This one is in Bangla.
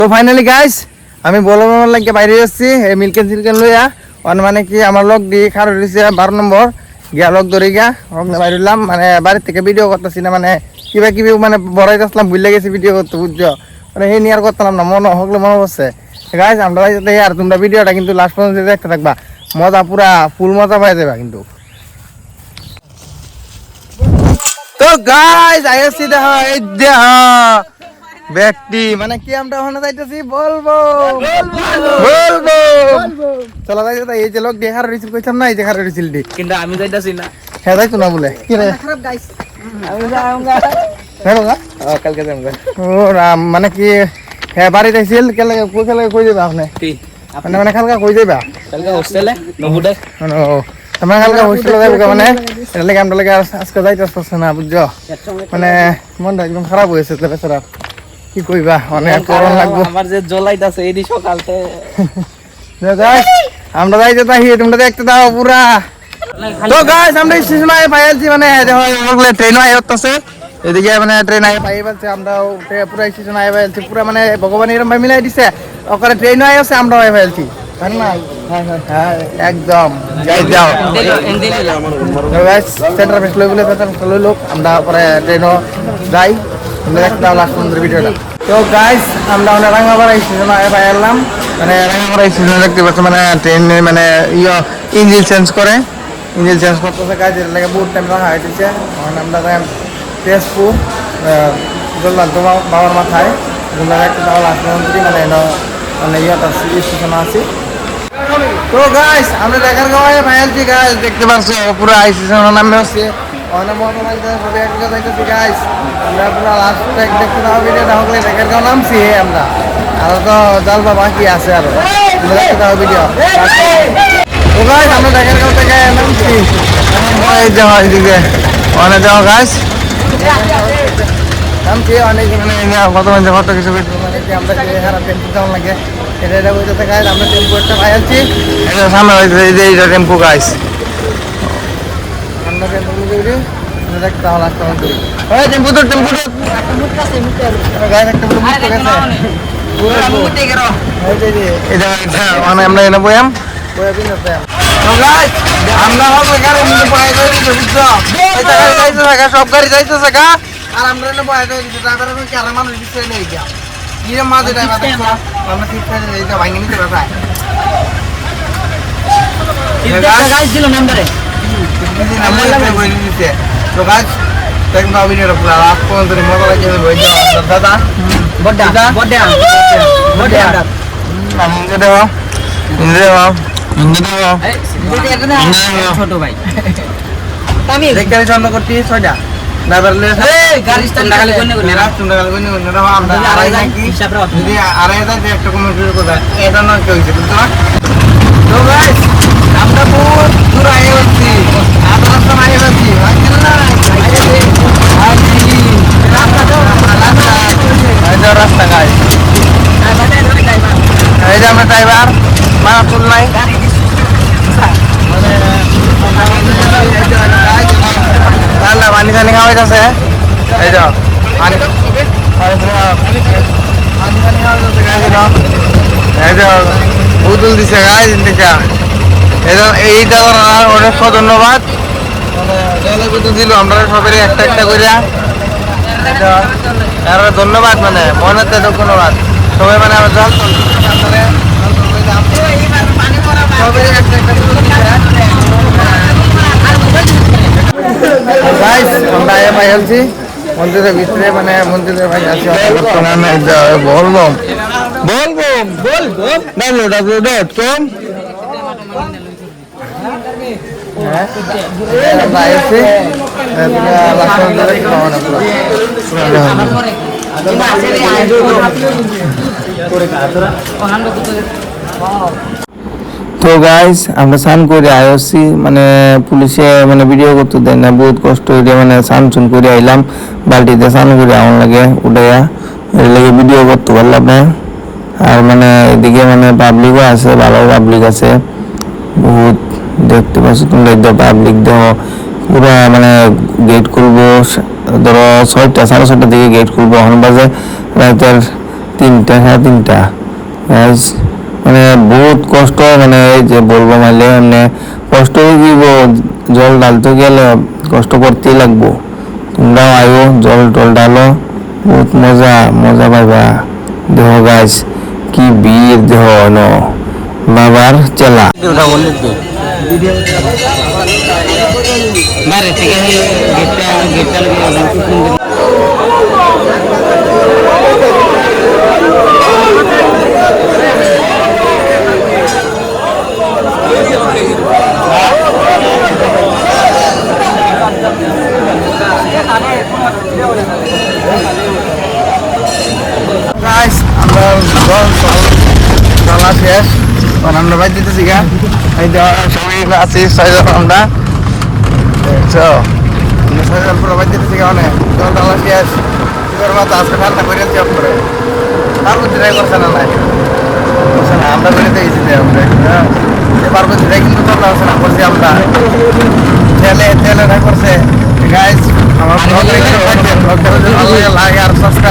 তো ফাইনালি গাইস আমি বলবো লাগে বাইরে যাচ্ছি এই মিল্কেন সিল্কেন লইয়া মানে কি আমার লোক দিয়ে খারাপ হয়েছে 12 নম্বর গিয়া লোক ধরে গিয়া বাইরে হলাম মানে বাড়ির থেকে ভিডিও করতেছি না মানে কিবা কিবি মানে বড়াইতে আসলাম ভুলে গেছি ভিডিও করতে বুঝছো মানে সেই নিয়ে আর করতাম না মনে হকলে মনে পড়ছে গাইস আমরা আর তোমরা ভিডিওটা কিন্তু লাস্ট পর্যন্ত দেখতে থাকবা মজা পুরা ফুল মজা পাই যাবা কিন্তু তো গাইস আইসি দেখো এই দেখো ব্যক্তি মানে কি আমরা ওখানে যাইতেছি বলবো বলবো চলো যাইতে তাই এই যে লোক দেখার রিসিভ কইতাম না এই দেখার রিসিভ দি কিন্তু আমি যাইতাছি না হ্যাঁ যাইতো না বলে কি রে খারাপ গাইস আমি যাওঙ্গা হ্যালো গা কালকে যামগা ও রাম মানে কি হ্যাঁ বাড়ি যাইছিল কেলে কই যাবা আপনি কি মানে মানে কালকে কই যাবা কালকে হোস্টেলে নবুদে ও তোমার কালকে হোস্টেলে যাইবো মানে এর লাগি আমরা লাগি আজকে যাইতেছ না বুঝছো মানে মনটা একদম খারাপ হয়েছে তো বেচারা কি কইবা অনেক করণ লাগবো আমার যে জলাইতাছে এই সকালতে গাইস আমরা যাইতে তাই তোমরা দেখতে দাও পুরা তো গাইস আমরা স্টেশনে পাইছি মানে দেখো ওগুলো ট্রেন আইতাছে এদিকে মানে ট্রেন আই পাইছে আমরা পুরা স্টেশন আই পাইছি পুরা মানে ভগবান এরকম ভাবে মিলাই দিছে ওখানে ট্রেন আইছে আমরা আই পাইছি তাই না হ্যাঁ একদম যাই দাও গাইস সেন্টার বেশ লইবলে সেন্টার লইলো আমরা পরে ট্রেনও যাই তোমরা দেখতে দাও লাস্ট পর্যন্ত ভিডিওটা তো গাইস আমরা অনেক রাঙ্গাপাড়া স্টেশনে আই পাইলাম মানে রাঙ্গাপাড়া স্টেশনে দেখতে পাচ্ছ মানে ট্রেন মানে ইঞ্জিন চেঞ্জ করে ইঞ্জিন চেঞ্জ করতেছে গাইস এর লাগে বহুত টাইম রাখা হয়েছে মানে আমরা তেজপুর জল্লাদ বাবার মাথায় তোমরা দেখতে দাও লাস্ট পর্যন্ত মানে মানে স্টেশন আছে তো গাইস আমরা দেখার গাওয়ায় ভাইয়ালছি গাইস দেখতে পাচ্ছ পুরো স্টেশনের নামে হচ্ছে অনেক মজা লাগছে সবাই একসাথে যাইতেছি গাইস আমরা পুরো লাস্ট দেখতে দাও ভিডিওটা হলে দেখার গাও নামছি আমরা আর তো জালবা বাকি আছে আর দেখতে দাও ভিডিও তো গাইস আমরা দেখার গাও থেকে নামছি এই যে হয় দিকে অনেক যাও গাইস নামছি অনেক মানে কত মানুষ কত কিছু মানে কি আমরা যে খারাপ টেম্পু কেমন লাগে এটা বলতে গাইস আমরা টেম্পু একটা পাইছি এটা সামনে হইছে এই যে এটা টেম্পু গাইস আমরা টেম্পু দিবি দেখতে হল আসতে হবে ওই টেম্পু তো গাইস একটা মুট গেছে পুরো মুটে গেরো এটা মানে আমরা এনে বয়াম বয়াবি না তো গাইস আমরা হবে গাড়ি নিয়ে বয়াই যাই বুঝছো এটা গাড়ি যাইছে জায়গা সব গাড়ি যাইছে জায়গা আর আমরা এনে বয়াই যাই ড্রাইভারের কি আর মানুষ দিছে নেই গিয়া কি রে মাঝে ড্রাইভার আমরা ঠিক করে এই যে ভাঙি নিতে পারবা গাইস দিল নাম্বারে তো গাছ দেখুন ভিডিওটা পুরো লাস্ট পর্যন্ত মজা লাগে দাদা বড়া বড়া বড়া ইন্দে দেওয়া ছোট ভাই আমি দেখতে চন্দ্র করতে ছয়টা ড্রাইভার গাড়ি স্টার্ট লাগালে কোনে কোনে আমরা আড়াই নাকি যদি আড়াই হাজার একটা কমেন্ট করে এটা না কেউ বুঝছো না তো গাইস আমরা বহুত দূর আগে যাচ্ছি আধা রাস্তা আগে যাচ্ছি রাস্তা গাইস এই যে আমরা ড্রাইভার মানাতুল নাই তাহলে পানি টানি খাওয়া যাচ্ছে এই যে পানি এই যে বুদুল দিছে গাইস দেখা এইটা অনেক ধন্যবাদ জলে বুদুল দিল আমরা সবাই একটা একটা করে ধন্যবাদ মানে মনেতে ধন্যবাদ সবাই মানে আমার জল আমরা পাইছি মন্দিরের ভিতরে মানে মন্দিরের ভাই আছে বলবো www.com তো গাইস আমরা স্নান করে আইসি মানে পুলিশে মানে ভিডিও করতে দেয় না বহুত কষ্ট হইলে মানে স্নান চুন করে আইলাম বালতিতে স্নান করে আমার লাগে উঠাইয়া এর লাগে ভিডিও করতে পারলাম না আর মানে এদিকে মানে পাবলিকও আছে ভালো পাবলিক আছে বহুত দেখতে পাচ্ছ তোমরা পাবলিক দেখো পুরা মানে গেট খুলবো ধরো 6টা 6:30 দিকে গেট খুলবো এখন বাজে রাতের 3টা 3:30 গাইস মানে বহুত কষ্ট মানে এই যে বলবো মাইলে মানে কষ্ট হয়ে দিব জল ঢালতে গেলে কষ্ট করতেই লাগবো তোমরাও আয়ো জল টল ঢালো বহুত মজা মজা পাইবা দেখো গাইস কি ভিড় দেখো ন বাবার চেলা বাইরে থেকে গেটটা লাগে গাইস আমরা জল ঢালা শেষ এখন আমরা বাইর দিতেছি গা এই সবাই আছি 6 জন আমরা দেখছো আমরা 6 জন পুরো বাইর দিতেছি গা অনেক জল ঢালা শেষ এবার মাথা আজকে ঠান্ডা করে চেক করে পার্বতী রায় করছে না নাই করছে না আমরা বেরিয়ে গেছি আমরা পার্বতী রায় কিন্তু চলতে আসছে না করছি আমরা তেলে রায় করছে গাইস আমার ব্লগ ভালো লাগে আর সাবস্ক্রাইব